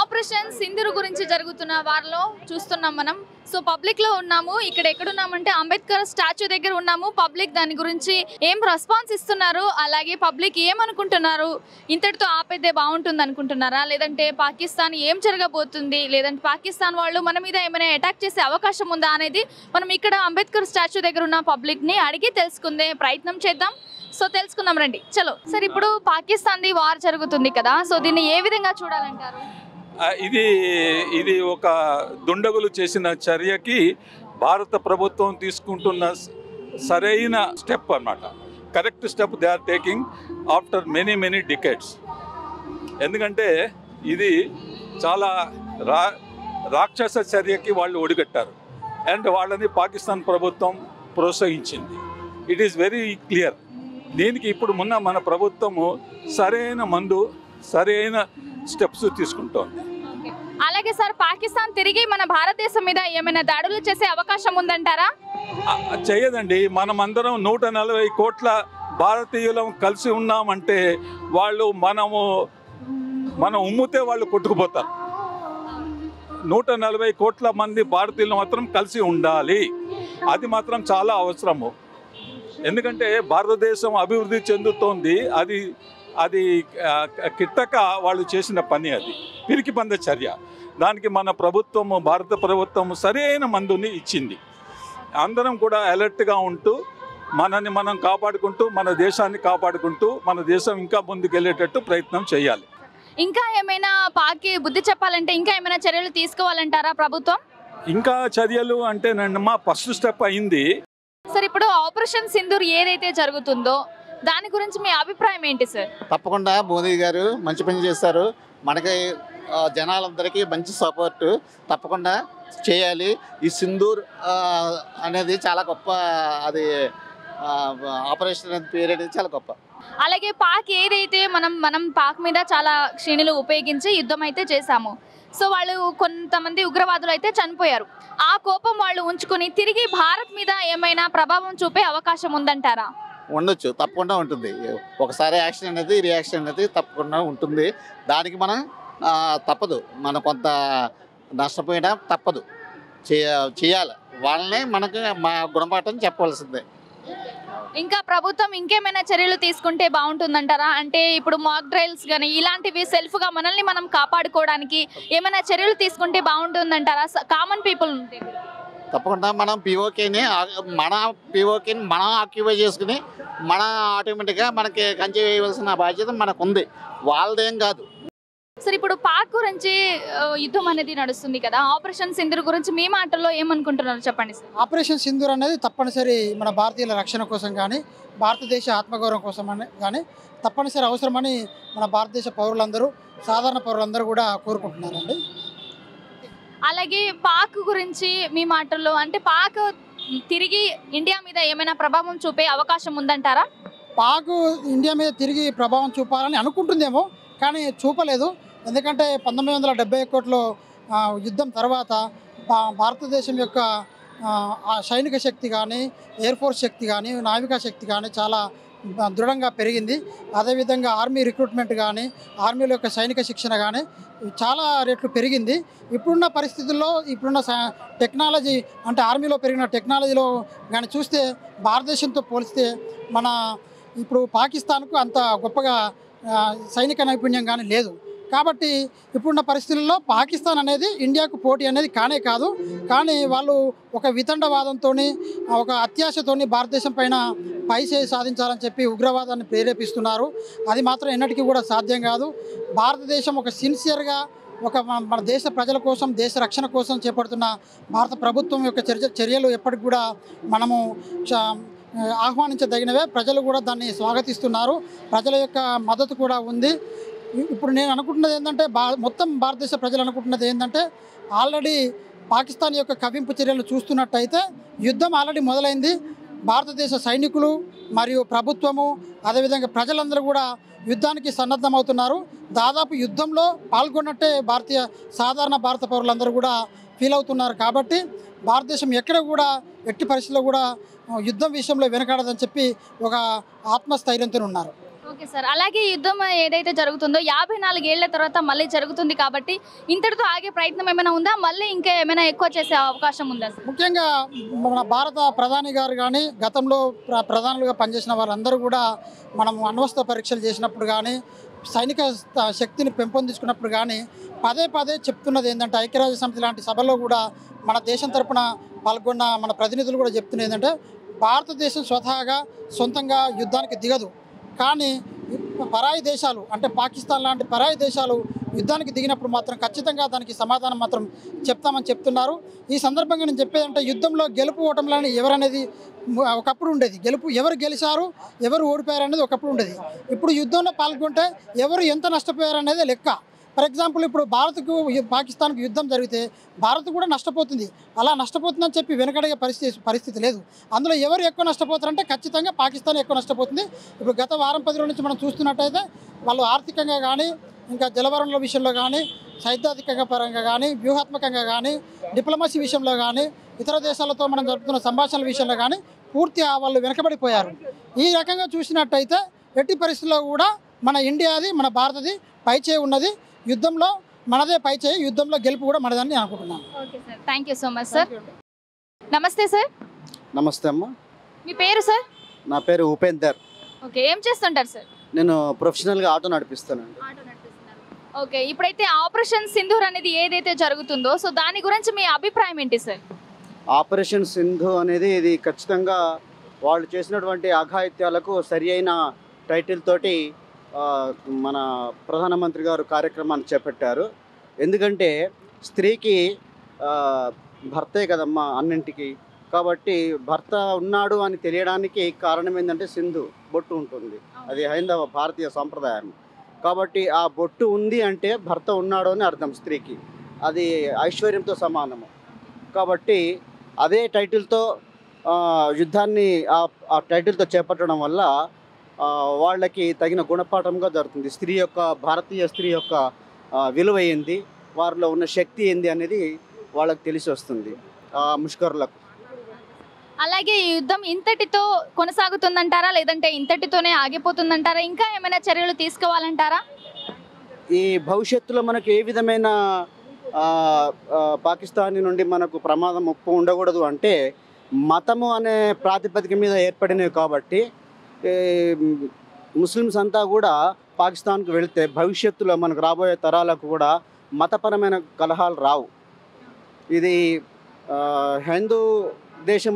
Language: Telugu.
ఆపరేషన్ సింధూర్ గురించి జరుగుతున్న వారిలో చూస్తున్నాం మనం. సో పబ్లిక్ లో ఉన్నాము. ఇక్కడ ఎక్కడున్నామంటే అంబేద్కర్ స్టాచ్యూ దగ్గర ఉన్నాము. పబ్లిక్ దాని గురించి ఏం రెస్పాన్స్ ఇస్తున్నారు, అలాగే పబ్లిక్ ఏమనుకుంటున్నారు, ఇంతటితో ఆపేదే బాగుంటుంది అనుకుంటున్నారా, లేదంటే పాకిస్తాన్ ఏం జరగబోతుంది, లేదంటే పాకిస్తాన్ వాళ్ళు మన మీద ఏమైనా అటాక్ చేసే అవకాశం ఉందా అనేది మనం ఇక్కడ అంబేద్కర్ స్టాచ్యూ దగ్గర ఉన్న పబ్లిక్ ని అడిగి తెలుసుకుందే ప్రయత్నం చేద్దాం. సో తెలుసుకుందాం రండి, చలో. సార్, ఇప్పుడు పాకిస్తాన్ ది వార్ జరుగుతుంది కదా, సో దీన్ని ఏ విధంగా చూడాలంటారు? ఇది ఒక దుండగులు చేసిన చర్యకి భారత ప్రభుత్వం తీసుకుంటున్న సరైన స్టెప్ అన్నమాట. Correct step they are taking after many decades. ఎందుకంటే ఇది చాలా రాక్షస చర్యకి వాళ్ళు ఒడిగట్టారు అండ్ వాళ్ళని పాకిస్తాన్ ప్రభుత్వం ప్రోత్సహించింది. It is very clear. దీనికి ఇప్పుడు మన ప్రభుత్వము సరైన సరైన స్టెప్స్ తీసుకుంటోంది. అలాగే సార్, పాకిస్తాన్ తిరిగి మన భారతదేశం మీద ఏమైనా దాడులు చేసే అవకాశం ఉందంటారా? చేయదండి. మనమందరం 140 కోట్ల భారతీయులం కలిసి ఉన్నామంటే మనం ఉమ్మితే వాళ్ళు కొట్టుకుపోతారు. 140 కోట్ల మంది భారతీయులు మాత్రం కలిసి ఉండాలి. అది మాత్రం చాలా అవసరము. ఎందుకంటే భారతదేశం అభివృద్ధి చెందుతోంది. అది కిట్టక వాళ్ళు చేసిన పని, అది పిరికి పంద చర్య. దానికి మన ప్రభుత్వము, భారత ప్రభుత్వము సరైన మందుని ఇచ్చింది. అందరం కూడా అలర్ట్గా ఉంటూ మనని మనం కాపాడుకుంటూ, మన దేశాన్ని కాపాడుకుంటూ, మన దేశం ఇంకా ముందుకెళ్ళేటట్టు ప్రయత్నం చేయాలి. ఇంకా ఏమైనా పాకి బుద్ధి చెప్పాలంటే ఇంకా ఏమైనా చర్యలు తీసుకోవాలంటారా ప్రభుత్వం? ఇంకా చర్యలు అంటే మా ఫస్ట్ స్టెప్ అయింది. సార్, ఇప్పుడు ఆపరేషన్ సింధూర్ ఏదైతే జరుగుతుందో దాని గురించి మీ అభిప్రాయం ఏంటి సార్? తప్పకుండా మోదీ గారు మంచి పని చేస్తారు. మనకి జనాలందరికీ మంచి సపోర్టు తప్పకుండా చేయాలి. ఈ సింధూర్ అనేది చాలా గొప్ప, అది ఆపరేషన్ అనేది పేరు అనేది చాలా గొప్ప. అలాగే పాక్ ఏదైతే మనం పాక్ మీద చాలా క్షిణులు ఉపయోగించి యుద్ధం అయితే చేశాము. సో వాళ్ళు కొంతమంది ఉగ్రవాదులు అయితే చనిపోయారు. ఆ కోపం వాళ్ళు ఉంచుకొని తిరిగి భారత్ మీద ఏమైనా ప్రభావం చూపే అవకాశం ఉందంటారా? ఉండొచ్చు, తప్పకుండా ఉంటుంది. ఒకసారి యాక్షన్ అనేది రియాక్షన్ అనేది తప్పకుండా ఉంటుంది. దానికి మనం తప్పదు, మనం కొంత నష్టపోయినా తప్పదు, చేయాలి. వాళ్ళనే మనకి మా గుణపాఠం చెప్పవలసిందే. ఇంకా ప్రభుత్వం ఇంకేమైనా చర్యలు తీసుకుంటే బాగుంటుందంటారా? అంటే ఇప్పుడు మాక్ డ్రైల్స్ కానీ ఇలాంటివి సెల్ఫ్గా మనల్ని మనం కాపాడుకోవడానికి ఏమైనా చర్యలు తీసుకుంటే బాగుంటుందంటారా కామన్ పీపుల్ ఉంటే? తప్పకుండా మనం పీఓకేని మనం ఆక్యుపై చేసుకుని మన ఆటోమేటిక్గా మనకి కంచె వేయవలసిన బాధ్యత మనకు ఉంది, వాళ్ళదేం కాదు. సార్, ఇప్పుడు పాక్ గురించి యుద్ధం అనేది నడుస్తుంది కదా, ఆపరేషన్ సింధూర్ గురించి మీ మాటల్లో ఏమనుకుంటున్నారు చెప్పండి సార్. ఆపరేషన్ సింధూర్ అనేది తప్పనిసరి మన భారతీయుల రక్షణ కోసం కానీ, భారతదేశ ఆత్మగౌరవం కోసం కానీ తప్పనిసరి అవసరమని మన భారతదేశ పౌరులందరూ, సాధారణ పౌరులందరూ కూడా కోరుకుంటున్నారండి. అలాగే పాక్ గురించి మీ మాటల్లో, అంటే పాక్ తిరిగి ఇండియా మీద ఏమైనా ప్రభావం చూపే అవకాశం ఉందంటారా? పాక్ ఇండియా మీద తిరిగి ప్రభావం చూపాలని అనుకుంటుందేమో, కానీ చూపలేదు. ఎందుకంటే 1971లో యుద్ధం తర్వాత భారతదేశం యొక్క సైనిక శక్తి కానీ, ఎయిర్ ఫోర్స్ శక్తి కానీ, నావికా శక్తి కానీ చాలా దృఢంగా పెరిగింది. అదేవిధంగా ఆర్మీ రిక్రూట్మెంట్ కానీ, ఆర్మీలో యొక్క సైనిక శిక్షణ కానీ చాలా రెట్లు పెరిగింది. ఇప్పుడున్న పరిస్థితుల్లో, ఇప్పుడున్న టెక్నాలజీ, అంటే ఆర్మీలో పెరిగిన టెక్నాలజీలో కానీ చూస్తే భారతదేశంతో పోలిస్తే మన ఇప్పుడు పాకిస్తాన్కు అంత గొప్పగా సైనిక నైపుణ్యం కానీ లేదు. కాబట్టి ఇప్పుడున్న పరిస్థితుల్లో పాకిస్తాన్ అనేది ఇండియాకు పోటీ అనేది కానే కాదు. కానీ వాళ్ళు ఒక వితండవాదంతో, ఒక అత్యాశతో భారతదేశం పైన పైచేయి సాధించాలని చెప్పి ఉగ్రవాదాన్ని ప్రేరేపిస్తున్నారు. అది మాత్రం ఎన్నటికీ కూడా సాధ్యం కాదు. భారతదేశం ఒక సిన్సియర్గా మన దేశ ప్రజల కోసం, దేశ రక్షణ కోసం చేపడుతున్న భారత ప్రభుత్వం యొక్క చర్యలు ఎప్పటికి కూడా మనము ఆహ్వానించదగినవే. ప్రజలు కూడా దాన్ని స్వాగతిస్తున్నారు. ప్రజల యొక్క మద్దతు కూడా ఉంది. ఇప్పుడు నేను అనుకుంటున్నది ఏంటంటే, మొత్తం భారతదేశ ప్రజలు అనుకుంటున్నది ఏంటంటే, ఆల్రెడీ పాకిస్తాన్ యొక్క కవ్వింపు చర్యలు చూస్తున్నట్టయితే యుద్ధం ఆల్రెడీ మొదలైంది. భారతదేశ సైనికులు మరియు ప్రభుత్వము, అదేవిధంగా ప్రజలందరూ కూడా యుద్ధానికి సన్నద్ధమవుతున్నారు. దాదాపు యుద్ధంలో పాల్గొన్నట్టే సాధారణ భారత పౌరులందరూ కూడా ఫీల్ అవుతున్నారు. కాబట్టి భారతదేశం ఎక్కడ కూడా ఎట్టి పరిస్థితుల్లో కూడా యుద్ధం విషయంలో వెనకాడదని చెప్పి ఒక ఆత్మస్థైర్యంతో ఉన్నారు. Okay sir. అలాగే ఈ యుద్ధం ఏదైతే జరుగుతుందో 54 ఏళ్ల తర్వాత మళ్ళీ జరుగుతుంది కాబట్టి ఇంతటితో ఆగే ప్రయత్నం ఏమైనా ఉందా? మళ్ళీ ఇంకా ఏమైనా ఎక్కువ చేసే అవకాశం ఉందా సార్? ముఖ్యంగా మన భారత ప్రధాని గారు కానీ గతంలో ప్రధానులుగా పనిచేసిన వాళ్ళందరూ కూడా మనం అణ్వస్త్ర పరీక్షలు చేసినప్పుడు కానీ సైనిక శక్తిని పెంపొందించుకున్నప్పుడు కానీ పదే పదే చెప్తున్నది ఏంటంటే ఐక్యరాజ్య సమితి లాంటి సభలో కూడా మన దేశం తరపున పాల్గొన్న మన ప్రతినిధులు కూడా చెప్తున్నది ఏంటంటే భారతదేశం స్వతహాగా సొంతంగా యుద్ధానికి దిగదు, కానీ పరాయి దేశాలు అంటే పాకిస్తాన్ లాంటి పరాయి దేశాలు యుద్ధానికి దిగినప్పుడు మాత్రం ఖచ్చితంగా దానికి సమాధానం మాత్రం చెప్తామని చెప్తున్నారు. ఈ సందర్భంగా నేను చెప్పేదంటే యుద్ధంలో గెలుపు ఓటములని ఎవరనేది ఒకప్పుడు ఉండేది, ఎవరు గెలిచారు ఎవరు ఓడిపోయారు అనేది ఒకప్పుడు ఉండేది. ఇప్పుడు యుద్ధంలో పాల్గొంటే ఎవరు ఎంత నష్టపోయారు అనేది లెక్క. ఫర్ ఎగ్జాంపుల్ ఇప్పుడు భారత్కు పాకిస్తాన్కు యుద్ధం జరిగితే భారత్ కూడా నష్టపోతుంది. అలా నష్టపోతుందని చెప్పి వెనకడిగే పరిస్థితి లేదు. అందులో ఎవరు ఎక్కువ నష్టపోతారంటే ఖచ్చితంగా పాకిస్తాన్ ఎక్కువ నష్టపోతుంది. ఇప్పుడు గత వారం 10 రోజుల నుంచి మనం చూస్తున్నట్టయితే వాళ్ళు ఆర్థికంగా కానీ ఇంకా జలవనరుల విషయంలో కానీ సైద్ధాంతిక పరంగా కానీ వ్యూహాత్మకంగా కానీ డిప్లొమసీ విషయంలో కానీ ఇతర దేశాలతో మనం జరుపుతున్న సంభాషణల విషయంలో కానీ పూర్తిగా వాళ్ళు వెనకబడిపోయారు. ఈ రకంగా చూసినట్టయితే ఎట్టి పరిస్థితుల్లో కూడా మన ఇండియాది మన భారతది పైచేయి ఉన్నది. యుద్ధంలో మనదే పైచేయి, యుద్ధంలో గెలుపు కూడా మనదని నేను అనుకుంటున్నాను. Okay sir, thank you so much sir. నమస్తే సార్. నమస్తే అమ్మ, మీ పేరు సార్? నా పేరు ఉపేందర్. ఓకే, ఏం చేస్తుంటారు సార్? నేను ప్రొఫెషనల్గా ఆటో నడిపిస్తానండి. ఆటో నడిపిస్తున్నారు. ఓకే, ఇప్పుడైతే ఆపరేషన్ సింధూర్ అనేది ఏదైతే జరుగుతుందో సో దాని గురించి మీ అభిప్రాయం ఏంటి సార్? ఆపరేషన్ సింధు అనేది ఇది ఖచ్చితంగా వాళ్ళు చేసినటువంటి అఘాయిత్యాలకు సరి అయిన టైటిల్ తోటి మన ప్రధానమంత్రి గారు కార్యక్రమాన్ని చేపట్టారు. ఎందుకంటే స్త్రీకి భర్తే కదమ్మా అన్నింటికి, కాబట్టి భర్త ఉన్నాడు అని తెలియడానికి కారణం ఏంటంటే సింధు బొట్టు ఉంటుంది. అది హైందవ భారతీయ సాంప్రదాయం. కాబట్టి ఆ బొట్టు ఉంది అంటే భర్త ఉన్నాడు అని అర్థం స్త్రీకి. అది ఐశ్వర్యంతో సమానము. కాబట్టి అదే టైటిల్తో యుద్ధాన్ని ఆ టైటిల్తో చేపట్టడం వల్ల వాళ్ళకి తగిన గుణపాఠంగా జరుగుతుంది. భారతీయ స్త్రీ యొక్క విలువ ఏంది, వారిలో ఉన్న శక్తి ఏంది అనేది వాళ్ళకి తెలిసి వస్తుంది ముష్కరులకు. అలాగే ఈ యుద్ధం ఇంతటితో కొనసాగుతుందంటారా లేదంటే ఇంతటితోనే ఆగిపోతుందంటారా? ఇంకా ఏమైనా చర్యలు తీసుకోవాలంటారా? ఈ భవిష్యత్తులో మనకు ఏ విధమైన పాకిస్తాన్ నుండి మనకు ప్రమాదం ముప్పు ఉండకూడదు అంటే మతము అనే ప్రాతిపదిక మీద ఏర్పడినవి. కాబట్టి ముస్లిమ్స్ అంతా కూడా పాకిస్తాన్కు వెళితే భవిష్యత్తులో మనకు రాబోయే తరాలకు కూడా మతపరమైన కలహాలు రావు. ఇది హిందూ దేశం